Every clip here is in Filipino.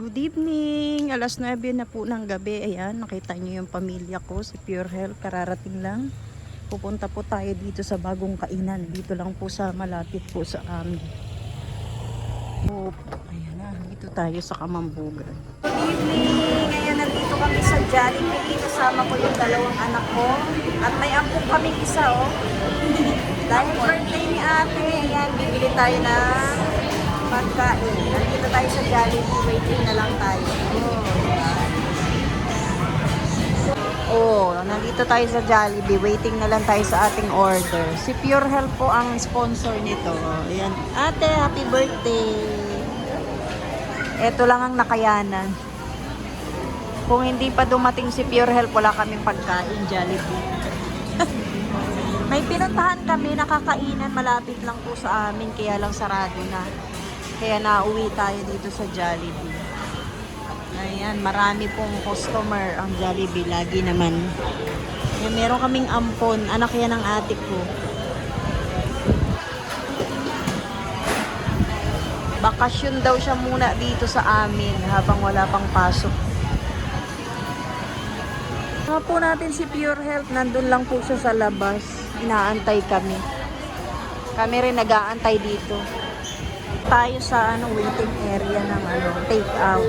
Good evening! Alas 9 na po ng gabi. Ayan, nakita niyo yung pamilya ko, si Pure Health. Kararating lang. Pupunta po tayo dito sa bagong kainan. Dito lang po sa malapit po sa amin. Ayan na, dito tayo sa Kamambugan. Good evening! Ayan, nandito kami sa Jollibee. Kasama ko yung dalawang anak ko. At may ampong kaming isa, oh. Dahil birthday ni ate, ayan, bibili tayo na pagkain. Nandito tayo sa Jollibee, waiting na lang tayo. Nandito tayo sa Jollibee, waiting na lang tayo sa ating order. Si Pure Health po ang sponsor nito. Ayan. Ate, happy birthday! Ito lang ang nakayanan. Kung hindi pa dumating si Pure Health, wala kaming pagkain, Jollibee. May pinuntahan kami, nakakainan, malapit lang po sa amin, kaya lang sarado na. Kaya nauwi tayo dito sa Jollibee. Ayan, marami pong customer ang Jollibee. Lagi naman. Ayan, meron kaming ampon. Anak yan ng ate ko. Bakasyon daw siya muna dito sa amin habang wala pang pasok. Mga po natin si Pure Health. Nandun lang po siya sa labas. Inaantay kami. Kami rin nag-aantay dito. Tayo sa waiting area ng take out.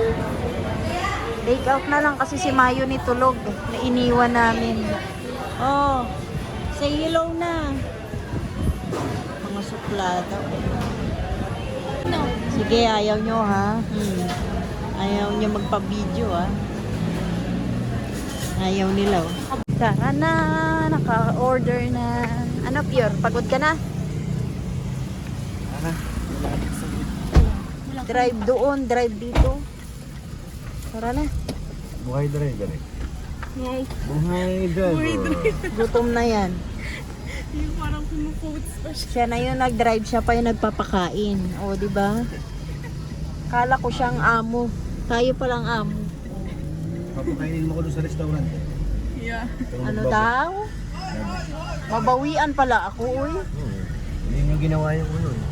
Take out na lang kasi si Mayo ni tulog na iniwan namin. Oh, say hello na. Mga suplada. No. Sige, ayaw nyo ha. Ayaw nyo magpa-video ha. Ayaw nila oh. Tara na, naka-order na. Ano Pure, pagod ka na? Drive doon, drive dito. Tara na. Buhay driver eh. Buhay driver. Gutom na yan. Yung parang kumukotes pa siya. Siya na yung nag-drive, siya pa yung nagpapakain. O, di ba? Kala ko siyang amo. Tayo palang amo. Papakainin mo ko doon sa restaurant eh. Yeah. Ano daw? Mabawian pala ako, uy. Hindi nyo ginawa yung ano eh.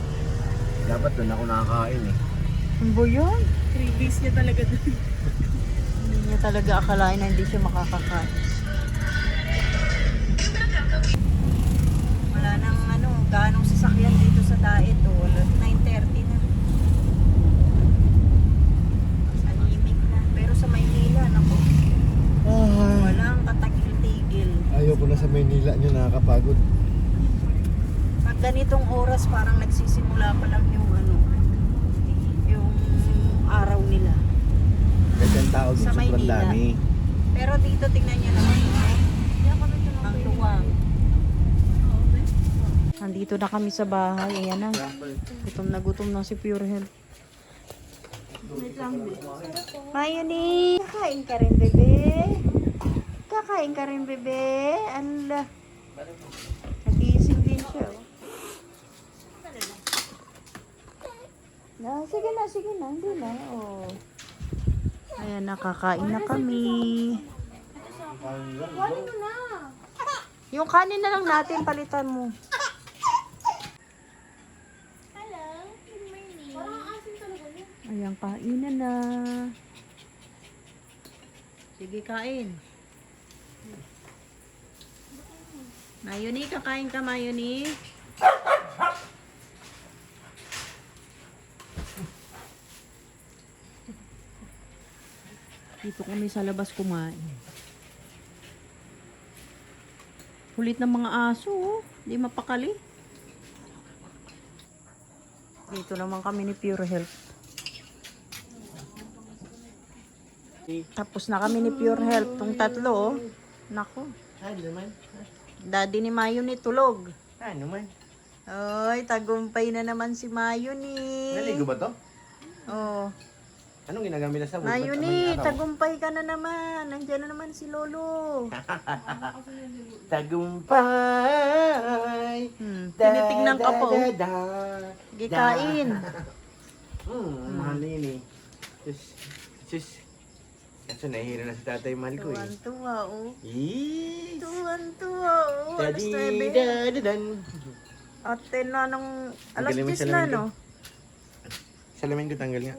Dapat doon ako nakakain eh. Ano ba yun? 3 days niya talaga dun. Hindi niya talaga akalain na hindi siya makakakain. Wala nang ganong sasakyan dito sa Daet. 9:30 na. Animic na. Pero sa Maynila, naku. Walang katagil-tigil. Ayoko na sa Maynila nyo, nakakapagod. Pag ganitong oras, parang nagsisimula pa lang yung araw nila. Kasi ang tao dito Sa sobrang Maynila. dami. Pero dito tingnan nyo naman. Ang luwang. Nandito na kami sa bahay. Ayan na. Gutom na si Pure Health. Mayoni! Kakain ka rin, bebe. Kakain ka rin, bebe. Ala. Nagising din siya. Sige na. Hindi na. Oh. Ayan, nakakain na kami. Yung kanin na lang natin, palitan mo. Hello, good morning. Parang asin talaga niya. Ayan, kainan na. Sige, kain. Mayoni, kakain ka, Mayoni. Dito kami sa labas kumain. Kulit ng mga aso, oh. Di mapakali. Dito naman kami ni Pure Health. Tapos na kami ni Pure Health. Tong tatlo, oh. Nako. Ano naman? Daddy ni Mayo ni tulog. Ano naman? Oy, tagumpay na naman si Mayo ni. Naligo ba to? Oh. Anong ginagamit na sa wood? Mayo ni, tagumpay ka na naman. Nandiyan na naman si Lolo. Tagumpay. Tinitignan ka po. Gikain. Mahal na yun eh. Sus. Kaso nahihira na si tatay, mahal ko eh. Tuwan-tuwa, oh. Yes. Tuwan-tuwa, oh. Alas 9. Dadi-dadadan. Ate na nung alas Tanggalin mo 10 yung na, salamin no? Salamin ko tanggal nga.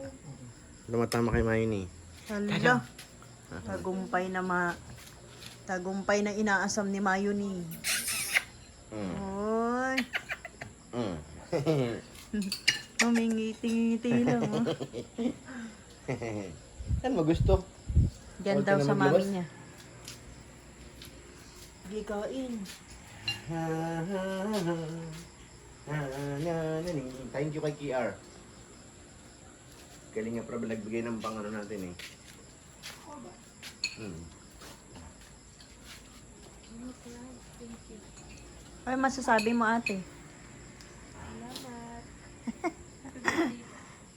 Lumatama kay Mayuni. Hala. Tagumpay na inaasam ni Mayuni. Oy. Humingiti-ngiti lang. Oh. Saan mo gusto? Diyan Huwag daw ka na sa maglabas. mami niya. Gikain. Thank you kay KR. Galing nga pra nagbigay ng pangano natin eh. Ano masasabi mo, ate? Salamat.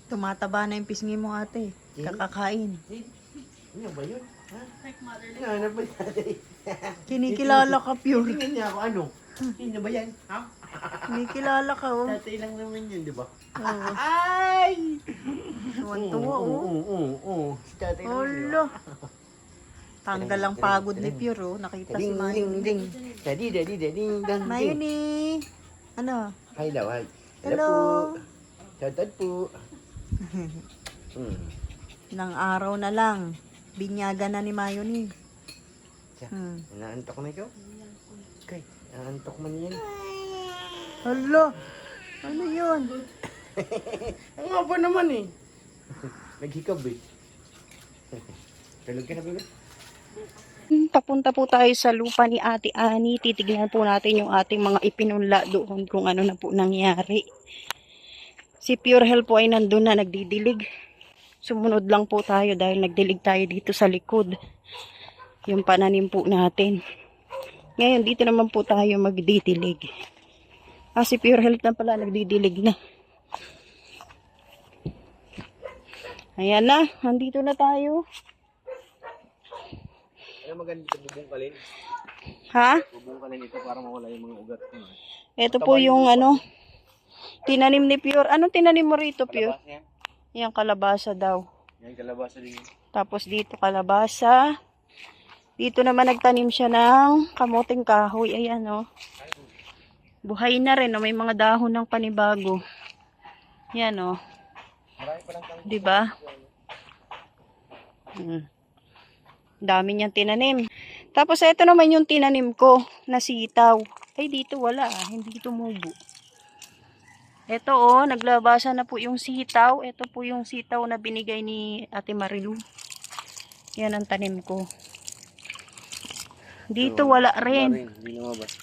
Tumataba na yung pisngi mo, ate. Kakakain. Ano ba yun? Ha? Ano ba yan? Kinikilala ka, pure. Tingnan niya ako ano? Sino ba yan? Ha? Kinikilala ka, oh. Tatay lang naman yun, di ba? Oo. Ay! Tuwan-tuwa, oh. Oo. Si tatay lang yun. Olo. Tanggal ang pagod ni Pure, oh. Nakita si Ding, ding, Mayuni. ding. Daddy, daddy, daddy, ding, ding. Mayuni. Ano? Hi daw, hi. Hello. Shoutout po. Nang araw na lang. Binyaga na ni Mayuni. Naantok na ikaw? Okay, naantok man yan. Hala. Ano yun? Ang nga pa naman eh. Naghikab eh. Tulog ka na ba? Papunta po tayo sa lupa ni Ate Ani. Titignan po natin yung ating mga ipinunla doon kung ano na po nangyari. Si Pure Health po ay nandun na nagdidilig. Sumunod lang po tayo dahil nagdilig tayo dito sa likod. Yung pananim po natin. Ngayon dito naman po tayo magdidilig. Si Pure Health na pala nagdidilig na. Ayan na, nandito na tayo. Ano maganda ito bubungkalin? Ha? Bubungkalin ito para mawala yung mga ugat. Ito po yung ano, tinanim ni Pure. Anong tinanim mo rito, Pure? Kalabasa yan? Yung kalabasa daw. Yan, kalabasa din yun. Tapos dito kalabasa. Dito naman nagtanim siya ng kamuting kahoy. Ayan, oh. Buhay na rin, oh. May mga dahon ng panibago. Yan, oh. Marami pa lang kang... Diba? Dami niyang tinanim. Tapos ito naman yung tinanim ko na sitaw. Ay, dito wala, hindi tumubo. Ito, oh, naglabasa na po yung sitaw. Ito po yung sitaw na binigay ni Ate Marilu. Yan ang tanim ko. Dito wala rin. Hindi lumabas.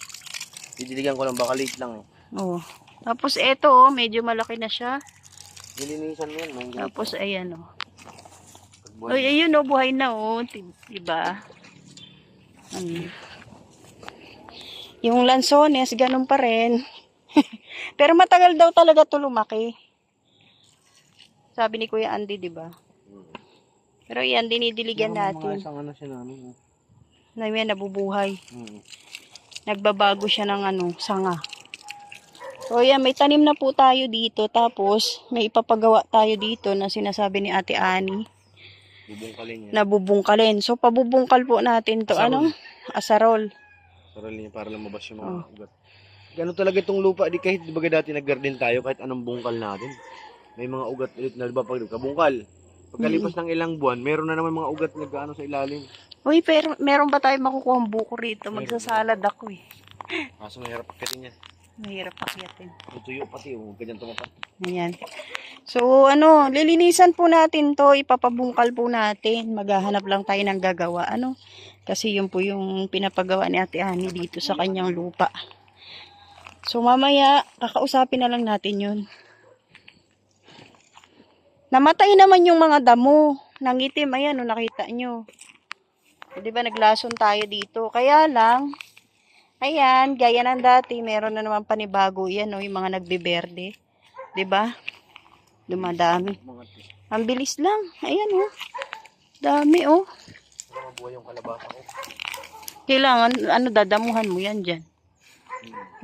Didiligan ko lang, baka late lang eh. Oh. Tapos ito, oh, medyo malaki na siya. Nilinisan mo yan, may ganito. Tapos ayan, oh. Ay, ayun, oh, buhay na, oh. Diba? Yung lansones, ganun pa rin. Pero matagal daw talaga to lumaki. Sabi ni Kuya Andy, diba? Pero yan, dinidiligan natin. Mga isang ano siya na ano. Na yan, nabubuhay. Nagbabago siya ng ano, sanga. So yan, may tanim na po tayo dito. Tapos, may ipapagawa tayo dito na sinasabi ni Ate Ani. Bubungkalin yan. Nabubungkalin. So, pabubungkal po natin to. Asarol. Ano? Asarol. Sarali niya para lumabas yung mga ugat. Gano'n talaga itong lupa. Di kahit baga dati nag-garden tayo, kahit anong bungkal natin. May mga ugat ulit na diba pag kabungkal. Pagkalipas ng ilang buwan, meron na naman mga ugat na nag-ano sa ilalim. Uy, pero meron ba tayo makukuha ang buko rito? Magsasalad ako eh. Kaso mahirap pakitin yan. Mahirap pakyatin. Tutuyo pati, huwag ganyan tumapat. Ayan. So, ano, lilinisan po natin to. Ipapabungkal po natin. Maghahanap lang tayo ng gagawa. Ano? Kasi yun po yung pinapagawa ni Ate Ani dito sa kanyang lupa. So, mamaya, kakausapin na lang natin yun. Namatay naman yung mga damo. Nangitim, ayan, o, nakita nyo. Di ba, naglason tayo dito. Kaya lang, ayan, gaya ng dati, meron na naman panibago yan, o, yung mga nagbiberde. Di ba? Dumadami. Ang bilis lang. Ayan, o. Dami, o. Mabuhay yung kalabasa ko. Kailangan, ano, dadamuhan mo yan dyan.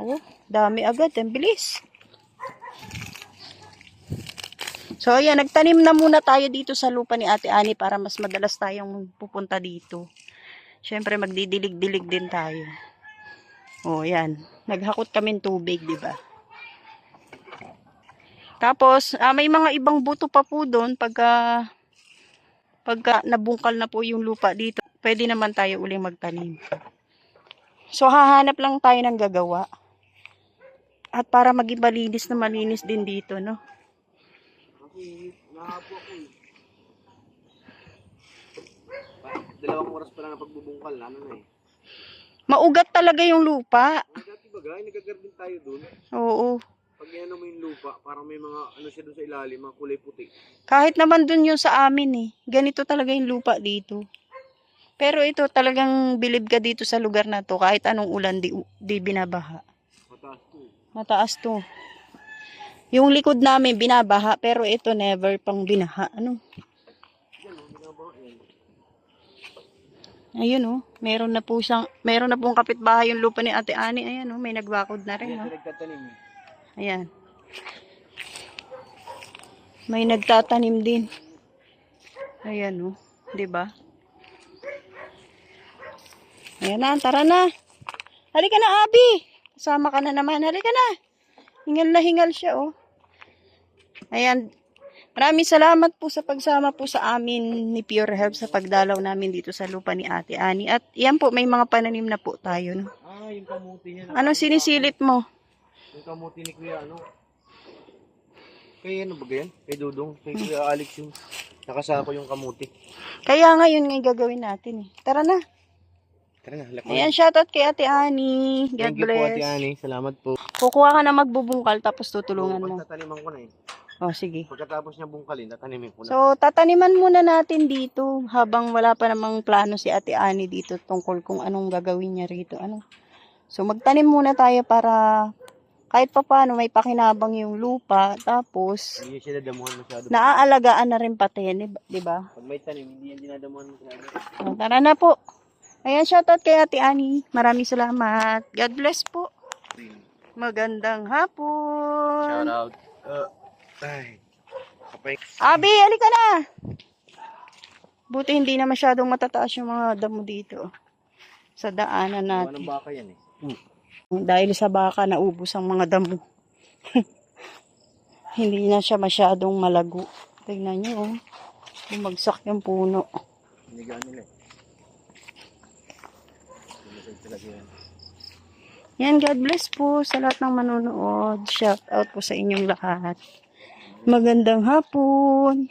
Oh, dami agad. Ang bilis. So, ayan, nagtanim na muna tayo dito sa lupa ni Ate Ani para mas madalas tayong pupunta dito. Siyempre, magdidilig-dilig din tayo. Oh, ayan. Naghakot kami ng tubig, di ba? Tapos, may mga ibang buto pa po doon pagka Pagka nabungkal na po yung lupa dito, pwede naman tayo uling magtanim. So, hahanap lang tayo ng gagawa. At para maging malinis na malinis din dito, no? Kasi nahapo ako eh. 2 oras pa lang na pagbubungkal, ano na eh. Maugat talaga yung lupa. Mga dati bagay, nagagardin tayo dun. Oo. Pag ano mo yung lupa, parang may mga ano siya dun sa ilalim, mga kulay puti. Kahit naman dun yung sa amin eh. Ganito talaga yung lupa dito. Pero ito talagang bilib ka dito sa lugar na to. Kahit anong ulan, di binabaha. Mataas to eh. Mataas to. Yung likod namin binabaha, pero ito never pang binaha. Ano? Yan, binabaha yan. Ayun oh, meron na pong kapitbahay yung lupa ni Ate Ani. Ayan oh, may nagbakod na rin Yan, oh. nagtatanim eh. Ayan. May nagtatanim din. Ayan oh, 'di ba? Ayan na, tara na. Halika na, Abi. Kasama ka na naman. Halika na. Hingal na hingal siya oh. Ayan. Maraming salamat po sa pagsama po sa amin ni Pure Health sa pagdalaw namin dito sa lupa ni Ate Ani. At yan po, may mga pananim na po tayo. No? Yung kamuti niya. Anong sinisilip mo? Yung kamuti ni Kuya, ano? Kay ano ba yan? Kay Dudong? Kay Kuya Alex yung nakasako yung kamuti. Kaya ngayon ngay gagawin natin eh. Tara na. Tara na, lakon. Ayan, shoutout kay Ate Ani. God Thank you po, bless. Ate Ani. Salamat po. Kukuha ka na magbubungkal tapos tutulungan mo. Tataniman ko na eh. Oh, sige. Pagkatapos niya bungkalin, tatanimin ko na. So, tataniman muna natin dito habang wala pa namang plano si Ate Ani dito tungkol kung anong gagawin niya rito. Ano? So, magtanim muna tayo para kahit pa paano may pakinabang yung lupa. Tapos, Hindi siya dadamuhan masyado. naaalagaan na rin pati, di ba? Pag may tanim, hindi yan dinadamuhan masyado. So, tara na po. Ayan, shoutout kay Ate Ani. Maraming salamat. God bless po. Magandang hapon. Shout out. Ay. Kapay. Abi, halika na. Buti hindi na masyadong matataas yung mga damo dito. Sa daanan Gawa natin. ng baka yan eh. Dahil sa baka naubos ang mga damo. Hindi na siya masyadong malago. Tingnan nyo, oh. Bumagsak yung puno. Hindi nila eh. Lumusog talaga yan. Yan, God bless po sa lahat ng manonood. Shout out po sa inyong lahat. Magandang hapon.